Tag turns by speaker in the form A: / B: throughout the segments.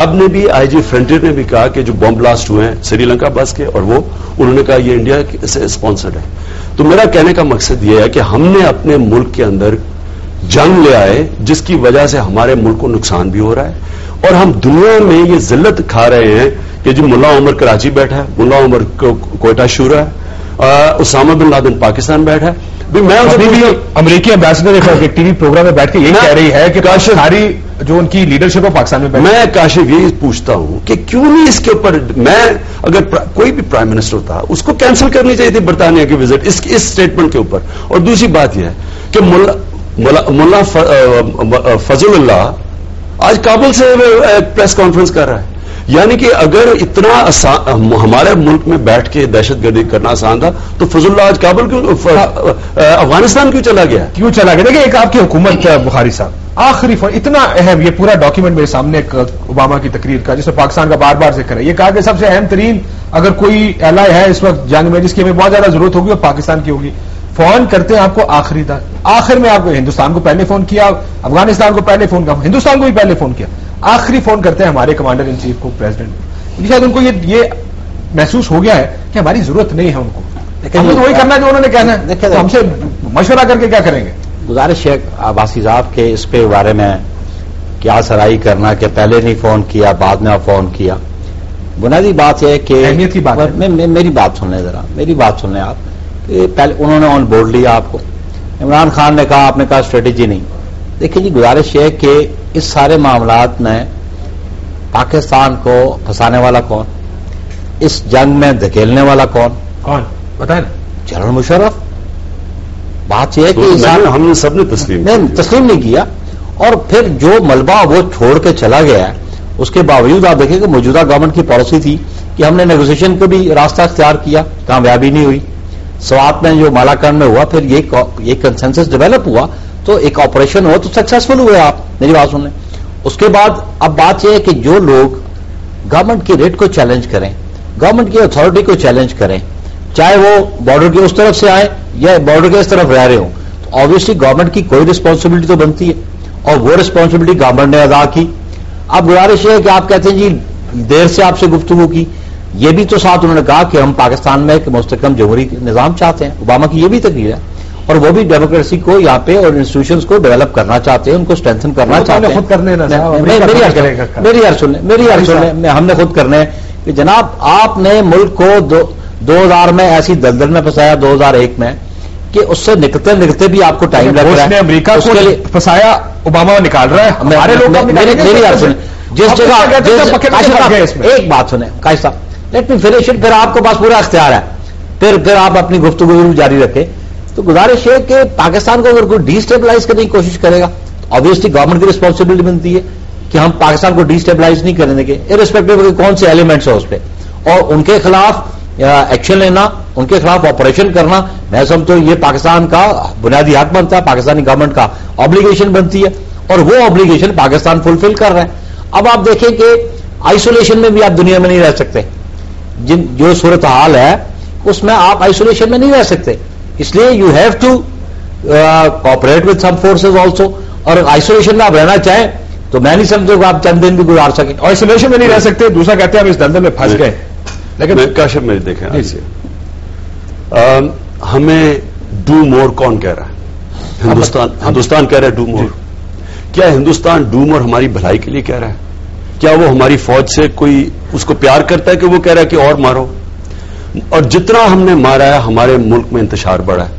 A: اب نے بھی آئی جی فرنٹیئر نے بھی کہا کہ جو بم بلاسٹ ہوئے ہیں سری لنکا بس کے اور وہ انہوں نے کہا یہ انڈیا سے اسپانسرڈ ہے. تو میرا کہنے کا مقصد یہ ہے کہ ہم نے اپنے ملک کے اندر جنگ لے آئے جس کی وجہ سے ہمارے ملک کو نقصان بھی ہو رہا ہے اور ہم دنیا میں یہ ذلت کھا رہے ہیں کہ جو ملا عمر کراچی بیٹھا ہے, ملا عمر کوئٹہ شورا ہے, اسامہ بن لادن پاکستان بیٹھا ہے. میں
B: امریکی ایمبیسڈر ایک ٹی وی پروگرام میں بیٹھ کے یہ کہہ رہی ہے کہ ساری جو ان کی لیڈرشپ ہے پاکستان میں
A: کاشف یہی پوچھتا ہوں کہ کیوں نہیں اس کے اوپر میں اگر کوئی بھی پرائم منسٹر ہوتا اس کو کینسل کرنی چاہیے تھی برطانیہ کی وزٹ اس اسٹیٹمنٹ کے اوپر. اور دوسری بات یہ ہے کہ ملا فضل اللہ آج کابل سے پریس کانفرنس کر رہا ہے. یعنی کہ اگر اتنا ہمارے ملک میں بیٹھ کے دہشت گردی کرنا آسان تھا تو فضل اللہ آج کابل کیوں افغانستان کیوں چلا گیا؟
B: دیکھیں ایک آپ کی حکومت بخاری صاحب آخری اتنا اہم یہ پورا ڈاکیومنٹ میرے سامنے اوباما کی تقریر کا جس میں پاکستان کا بار بار ذکر ہے. یہ کہا کہ سب سے اہم ترین اگر کوئی ایلائی ہے اس وقت جنگ میں جس کی ہمیں بہت زیادہ ضرورت ہوگی وہ پاکستان کی ہوگی. فون کرتے ہیں آپ کو آخر میں آپ کو ہندوستان کو پہلے فون کیا, افغانستان کو پہلے فون کیا, ہندوستان کو بھی پہلے فون کیا, آخری فون کرتے ہیں ہمارے کمانڈر ان چیف کو پریزیڈنٹ. شاید ان کو یہ محسوس ہو گیا ہے کہ ہماری ضرورت نہیں ہے ان کو, ہم تو وہی کرنا جو انہوں نے کہنا ہے, تو ہم سے مشورہ کر کے کیا کریں گے.
C: گزارش ہے عباسی صاحب کے اس پہ بارے میں کیا سرائی کرنا کہ پہلے نہیں فون کیا بعد میں فون کیا. بنیادی بات یہ ہے کہ
B: اہمیت کی بات ہے.
C: میری بات سن لیں ذرا, میری بات سن لیں آپ. پہلے انہوں نے آن بورڈ لیا آپ کو, عمران خان نے کہا, آپ نے کہا اسٹریٹجی نہیں. دیکھیں جی گزارش یہ ہے کہ اس سارے معاملات میں پاکستان کو پھنسانے والا کون, اس جنگ میں دھکیلنے والا کون
B: بتائیں نا,
C: جنرل مشرف. بات یہ ہے کہ
A: ہم نے سب نے
C: تسلیم نہیں کیا اور پھر جو ملبہ وہ چھوڑ کے چلا گیا ہے اس کے باوجود آپ دیکھیں کہ موجودہ گورنمنٹ کی پالیسی تھی کہ ہم نے نیگوسیشن کو بھی راستہ اختیار کیا, کامیابی نہیں ہوئی. سوات میں جو مالاکنڈ میں ہوا پھر یہ کنسنسس ڈیولپ ہوا تو ایک آپریشن ہوا تو سکسیسفل ہوئے. آپ میری بات سن لیں. اس کے بعد اب بات یہ ہے کہ جو لوگ گورنمنٹ کی ریٹ کو چیلنج کریں, گورنمنٹ کی اتھارٹی کو چیلنج کریں, چاہے وہ بارڈر کے اس طرف سے آئے یا بارڈر کے اس طرف رہ رہے ہوں, تو آبویسلی گورنمنٹ کی کوئی رسپانسبلٹی تو بنتی ہے اور وہ رسپانسبلٹی گورنمنٹ نے ادا کی. اب گزارش یہ ہے کہ آپ کہتے ہیں جی دیر سے آپ سے گفتگو کی, یہ بھی تو ساتھ انہوں نے کہا کہ ہم پاکستان میں ایک مستحکم جمہوری نظام چاہتے ہیں. اوباما کی یہ بھی تقریر ہے اور وہ بھی ڈیموکریسی کو یہاں پہ اور انسٹیٹیوشنز کو ڈیولپ کرنا چاہتے ہیں, ان کو اسٹرینتھن کرنا چاہتے ہیں.
B: خود کرنے
C: میری یار سن لیں, ہم نے خود کرنے کہ جناب آپ نے ملک کو 2000 میں ایسی دلدل میں پھنسایا 2001 میں کہ اس سے نکلتے نکلتے بھی آپ کو ٹائم لگ رہا ہے.
B: امریکہ کو پھنسایا اوباما نکال رہا ہے, ہمارے لوگ
C: میری یار سنیں, جس جگہ ایک بات سنیں کاشف صاحب, لیٹ می فنش اٹ, پھر آپ کو پاس پورا اختیار ہے, پھر آپ اپنی گفتگو جاری رکھیں. تو گزارش ہے کہ پاکستان کو اگر کوئی ڈی اسٹیبلائز کرنے کی کوشش کرے گا تو آبویسلی گورنمنٹ کی رسپانسبلٹی بنتی ہے کہ ہم پاکستان کو ڈی اسٹیبلائز نہیں کرنے دیں گے ارسپیکٹو کون سے ایلیمنٹس ہیں اس پہ, اور ان کے خلاف ایکشن لینا, ان کے خلاف آپریشن کرنا. میں سمجھتا ہوں یہ پاکستان کا بنیادی حق بنتا ہے, پاکستانی گورنمنٹ کا آبلیگیشن بنتی ہے اور وہ آبلیگیشن پاکستان فلفل کر رہے ہیں. اب آپ دیکھیں کہ آئسولیشن میں بھی آپ دنیا میں نہیں رہ سکتے, جو صورتحال ہے اس میں آپ آئسولیشن میں نہیں رہ سکتے, اس لیے you have to cooperate with some forces also. اور آئسولیشن میں آپ رہنا چاہیں تو میں نہیں سمجھتا کہ آپ چند دن بھی گزار سکیں.
B: آئسولیشن میں نہیں رہ سکتے, دوسرا کہتے ہیں ہم اس دلدل میں پھنس گئے.
A: لیکن کاشف میری دیکھیں ہمیں ڈو مور کون کہہ رہا ہے؟ ہندوستان کہہ رہا ہے ڈو مور. کیا ہندوستان ڈو مور ہماری بھلائی کے لیے کہہ رہا ہے؟ کیا وہ ہماری فوج سے کوئی اس کو پیار کرتا ہے کہ وہ کہہ رہا ہے کہ اور مارو؟ اور جتنا ہم نے مارا ہے ہمارے ملک میں انتشار بڑھا ہے.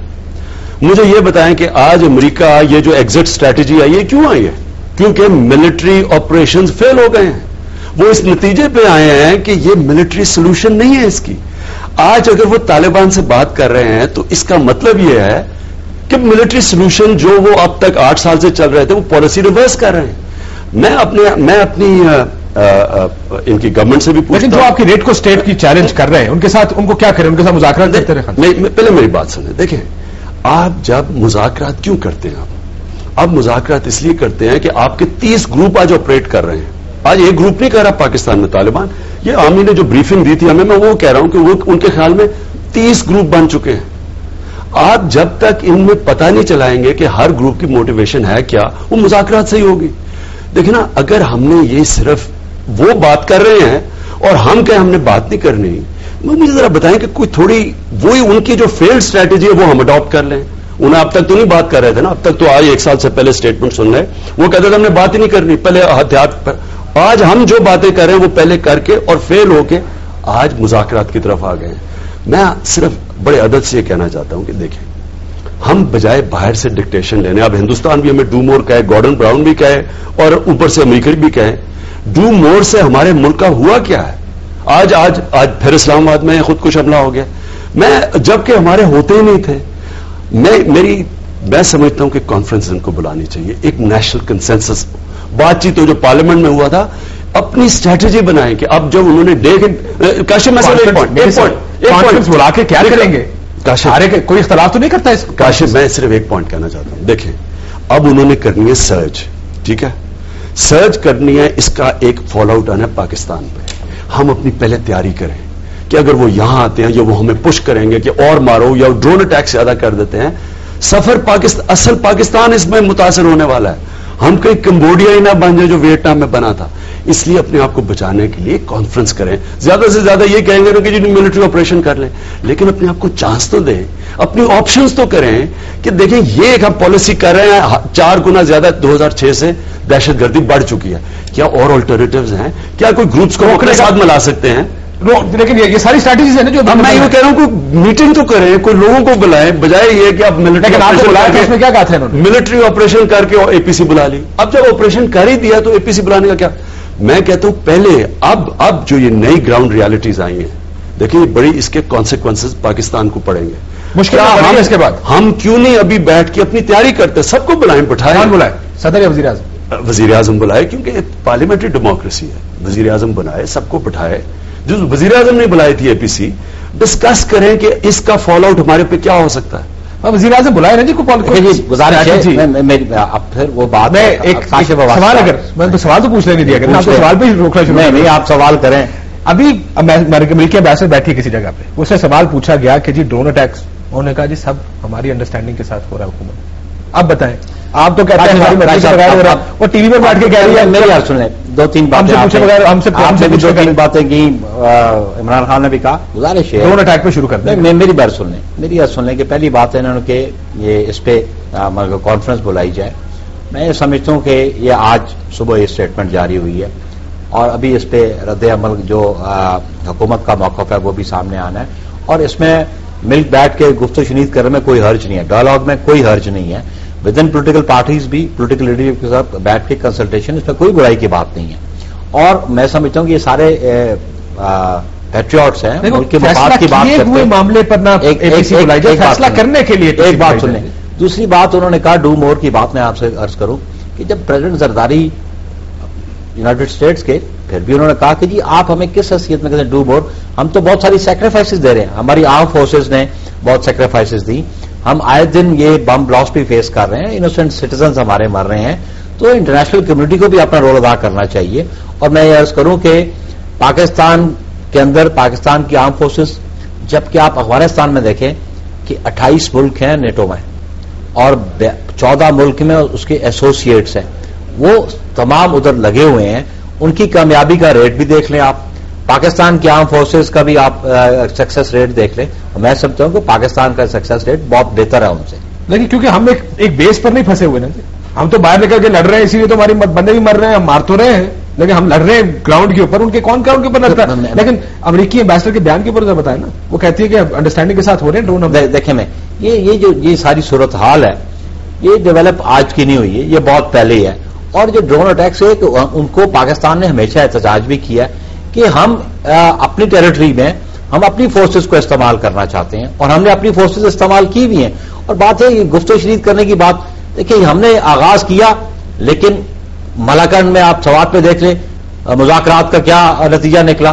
A: مجھے یہ بتائیں کہ آج امریکہ یہ جو ایگزٹ اسٹریٹجی آئی ہے کیوں آئی ہے؟ کیونکہ ملٹری آپریشنز فیل ہو گئے ہیں. وہ اس نتیجے پہ آئے ہیں کہ یہ ملٹری سولوشن نہیں ہے اس کی. آج اگر وہ طالبان سے بات کر رہے ہیں تو اس کا مطلب یہ ہے کہ ملٹری سولوشن جو وہ اب تک 8 سال سے چل رہے تھے وہ پالیسی ریورس کر رہے ہیں. میں اپنی ان کی گورنمنٹ سے بھی پوچھتا ہوں,
B: لیکن جو آپ کی ریٹ کو اسٹیٹ کی چیلنج کر رہے ہیں ان کے ساتھ ان کو کیا کریں, ان کے ساتھ مذاکرات کرتے رہیں.
A: پہلے میری بات سنیں. دیکھیں آپ جب مذاکرات کیوں کرتے ہیں, آپ مذاکرات اس لیے کرتے ہیں کہ آپ کے 30 گروپ آج آپریٹ کر رہے ہیں. آج ایک گروپ نہیں کر رہا پاکستان میں طالبان. یہ عامی نے جو بریفنگ دی تھی ہمیں, میں وہ کہہ رہا ہوں کہ وہ ان کے خیال میں 30 گروپ بن چکے ہیں. آپ جب تک ان میں پتہ نہیں چلائیں گے کہ ہر گروپ کی موٹیویشن ہے کیا, وہ مذاکرات سے ہی ہوگی. دیکھیں نا, اگر ہم نے یہ صرف وہ بات کر رہے ہیں اور ہم کہیں ہم نے بات نہیں کرنی. مجھے ذرا بتائیں کہ کوئی تھوڑی وہی ان کی جو فیلڈ اسٹریٹجی ہے وہ ہم اڈاپٹ کر لیں. انہیں اب تک تو نہیں بات کر رہے تھے نا, اب تک تو آج 1 سال سے پہلے اسٹیٹمنٹ سن رہے, وہ کہتے تھے ہم نے بات ہی نہیں کرنی, پہلے احتیاط پر. آج ہم جو باتیں کر رہے ہیں وہ پہلے کر کے اور فیل ہو کے آج مذاکرات کی طرف آ گئے ہیں. میں صرف بڑے ادب سے یہ کہنا چاہتا ہوں کہ دیکھیں, ہم بجائے باہر سے ڈکٹیشن لینے, اب ہندوستان بھی ہمیں ڈو مور کہے, گارڈن براؤن بھی کہے اور اوپر سے امریکہ بھی کہے, ڈو مور سے ہمارے ملک کا ہوا کیا ہے؟ آج پھر اسلام آباد میں خود کش حملہ ہو گیا. میں جبکہ ہمارے ہوتے ہی نہیں تھے. میں سمجھتا ہوں کہ کانفرنس ان کو بلانی چاہیے, ایک نیشنل کنسنسس بات چیت جو پارلیمنٹ میں ہوا تھا, اپنی اسٹریٹجی بنائیں کہ اب جب انہوں نے کاشف میں
B: کانفرنس بلا کے کیا کریں گے؟ کوئی اختلاف تو نہیں کرتا اس
A: کاشف, میں صرف ایک پوائنٹ کہنا چاہتا ہوں. دیکھیں اب انہوں نے کرنی ہے سرچ, ٹھیک ہے, سرچ کرنی ہے, اس کا ایک فال آؤٹ آنا ہے پاکستان پہ. ہم اپنی پہلے تیاری کریں کہ اگر وہ یہاں آتے ہیں یا وہ ہمیں پش کریں گے کہ اور مارو یا ڈرون اٹیک زیادہ کر دیتے ہیں, سفر اصل پاکستان اس میں متاثر ہونے والا ہے. ہم کہیں کمبوڈیا ہی نہ بن جائے جو ویتنام میں بنا تھا. اس لیے اپنے آپ کو بچانے کے لیے کانفرنس کریں. زیادہ سے زیادہ یہ کہیں گے کہ جی ملٹری آپریشن کر لیں, لیکن اپنے آپ کو چانس تو دیں, اپنی آپشنز تو کریں کہ دیکھیں یہ ایک ہم پالیسی کر رہے ہیں, 4 گنا زیادہ 2006 سے دہشت گردی بڑھ چکی ہے. کیا اور آلٹرنیٹیوز ہیں؟ کیا کوئی گروپس کو اپنے ساتھ ملا سکتے ہیں؟
B: لیکن یہ ساری اسٹریٹجیز ہیں نا جو
A: میں یہ کہہ رہا ہوں, کوئی میٹنگ تو کریں, کوئی لوگوں کو بلائیں, بجائے یہ کہ اب
B: ملٹری
A: ملٹری آپریشن کر کے اے پی سی بلا لی. اب جب آپریشن کر ہی دیا تو اے پی سی بلانے کا کیا؟ میں کہتا ہوں پہلے اب جو یہ نئی گراؤنڈ ریالٹیز آئی ہیں, دیکھیں یہ بڑی اس کے کانسیکوینسز پاکستان کو پڑیں گے.
B: مشکل اس کے بعد
A: ہم کیوں نہیں ابھی بیٹھ کے اپنی تیاری کرتے, سب کو بلائیں, بٹھائیں,
B: بلائیں, صدر یا وزیر اعظم,
A: وزیر اعظم بلائے, کیونکہ پارلیمنٹری ڈیموکریسی ہے. وزیر اعظم بنائے, سب کو بٹھائے. جو وزیر اعظم نے بلائی تھی اے پی سی, ڈسکس کریں کہ اس کا فال آؤٹ ہمارے پہ کیا ہو سکتا ہے.
B: وزیر اعظم بلائے نا جی کو
C: گزارش اب پھر وہ بات
B: میں ایک سوال, اگر میں تو سوال تو پوچھ لینے دیا کریں, آپ سوال پہ روکنا شروع
C: نہیں, آپ سوال کریں.
B: ابھی امریکی امبیسڈر بیٹھی کسی جگہ پہ, اس سے سوال پوچھا گیا کہ جی ڈرون اٹیکس, انہوں نے کہا جی سب ہماری انڈرسٹینڈنگ کے ساتھ ہو رہا ہے حکومت. اب بتائیں, آپ تو کہتے ہیں ہماری مرضی سے ہو رہا, وہ ٹی وی پر بیٹھ کے کہہ رہی ہے.
C: میری بات سن لیں, 2-3 باتیں
B: پوچھے بغیر ہم سے
C: 2-3 باتیں کی. عمران خان نے بھی کہا گزارش ہے
B: ڈرون اٹیک پہ شروع کر دیں.
C: میری بات سن لیں کہ پہلی بات ہے انہوں نے کہ یہ اس پہ کانفرنس بلائی جائے. میں سمجھتا ہوں کہ یہ آج صبح یہ اسٹیٹمنٹ جاری ہوئی ہے اور ابھی اس پہ رد عمل جو حکومت کا موقف ہے وہ بھی سامنے آنا ہے, اور اس میں مل بیٹھ کے گفتگو شنید کرنے میں کوئی حرج نہیں ہے, ڈائلاگ میں کوئی حرج نہیں ہے. ود ان پولیٹیکل پارٹیز بھی پولیٹیکل لیڈرشپ کے ساتھ بیٹھ کے کنسلٹیشن, اس میں کوئی برائی کی بات نہیں ہے. اور میں سمجھتا ہوں کہ یہ سارے پیٹریوٹس ہیں, ملک کے مفاد کی بات کرتے ہیں,
B: معاملے پر نہ فیصلہ کرنے کے لیے
C: ایک بات سن لیں. دوسری بات انہوں نے کہا ڈو مور کی بات میں آپ سے عرض کروں کہ جب پریزیڈنٹ زرداری یونائٹڈ اسٹیٹس کے, پھر بھی انہوں نے کہا کہ جی آپ ہمیں کس حیثیت میں کہتے ہیں ڈو مور, ہم تو بہت ساری سیکریفائسز دے رہے ہیں, ہماری آرم فورسز نے بہت سیکریفائسز دی, ہم آئے دن یہ بم بلاسٹ بھی فیس کر رہے ہیں, انوسینٹ سٹیزنز ہمارے مر رہے ہیں, تو انٹرنیشنل کمیونٹی کو بھی اپنا رول ادا کرنا چاہیے. اور میں یہ عرض کروں کہ پاکستان کے اندر پاکستان کی آرم فورسز, جبکہ آپ افغانستان میں دیکھیں کہ 28 ملک ہیں نیٹو میں اور 14 ملک میں اس کے ایسوسیٹس ہیں, وہ تمام ادھر لگے ہوئے ہیں, ان کی کامیابی کا ریٹ بھی دیکھ لیں آپ, پاکستان کی آرم فورسز کا بھی آپ سکسیس ریٹ دیکھ لیں, اور میں سمجھتا ہوں کہ پاکستان کا سکسیس ریٹ بہت بہتر ہے ان سے.
B: لیکن کیونکہ ہم ایک بیس پر نہیں پھنسے ہوئے نا, ہم تو باہر نکل کے لڑ رہے ہیں, اسی لیے تو ہمارے بندے بھی مر رہے ہیں, ہم مار تو رہے ہیں, لیکن ہم لڑ رہے ہیں گراؤنڈ کے اوپر, ان کے کون گراؤنڈ کے اوپر لڑتا ہے. لیکن امریکی امبیسڈر کے بیان کے اوپر بتائیں نا, وہ کہتی ہے کہ انڈرسٹینڈنگ کے ساتھ ہو رہے ہیں ڈرون.
C: دیکھیں میں یہ ساری صورتحال ہے, یہ ڈیولپ آج کی نہیں ہوئی ہے, یہ بہت پہلے ہی ہے. اور جو ڈرون اٹیکس ہے ان کو پاکستان نے ہمیشہ احتجاج بھی کیا کہ ہم اپنی ٹیریٹری میں ہم اپنی فورسز کو استعمال کرنا چاہتے ہیں, اور ہم نے اپنی فورسز استعمال کی بھی ہیں. اور بات ہے گفتگو شنید کرنے کی بات, دیکھیں ہم نے آغاز کیا, لیکن ملاکنڈ میں آپ سوات پہ دیکھ لیں مذاکرات کا کیا نتیجہ نکلا.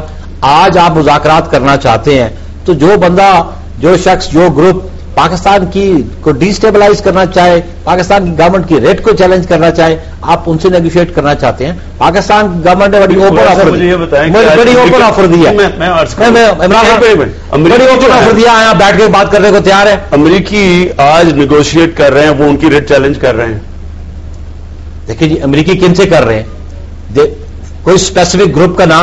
C: آج آپ مذاکرات کرنا چاہتے ہیں تو جو بندہ, جو شخص, جو گروپ پاکستان کی کو ڈیسٹیبلائز کرنا چاہے, پاکستان کی گورنمنٹ کی ریٹ کو چیلنج کرنا چاہے, آپ ان سے نیگوشیٹ کرنا چاہتے ہیں. پاکستان کی گورنمنٹ نے بڑی اوپن آفر دی ہے, بڑی اوپن آفر دیا, یہاں بیٹھ کے بات کرنے کو تیار ہے.
A: امریکی آج نیگوشیٹ کر رہے ہیں, وہ ان کی ریٹ چیلنج کر رہے ہیں.
C: دیکھیے جی امریکی کن سے کر رہے ہیں, کوئی اسپیسیفک گروپ کا نام